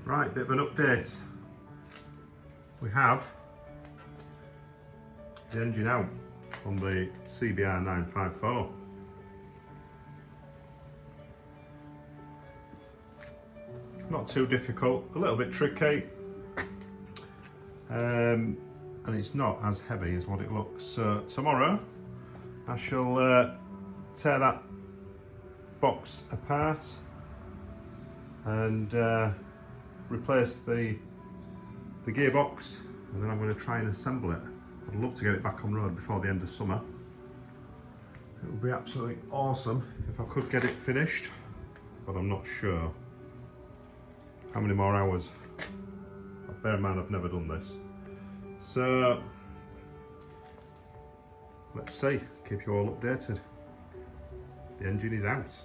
Right, bit of an update. We have the engine out on the CBR 954. Not too difficult, a little bit tricky, and it's not as heavy as what it looks. So tomorrow I shall tear that box apart and replace the gearbox, and then I'm going to try and assemble it. I'd love to get it back on road before the end of summer. It would be absolutely awesome if I could get it finished, but I'm not sure how many more hours. Bear in mind I've never done this. So let's see, keep you all updated. The engine is out.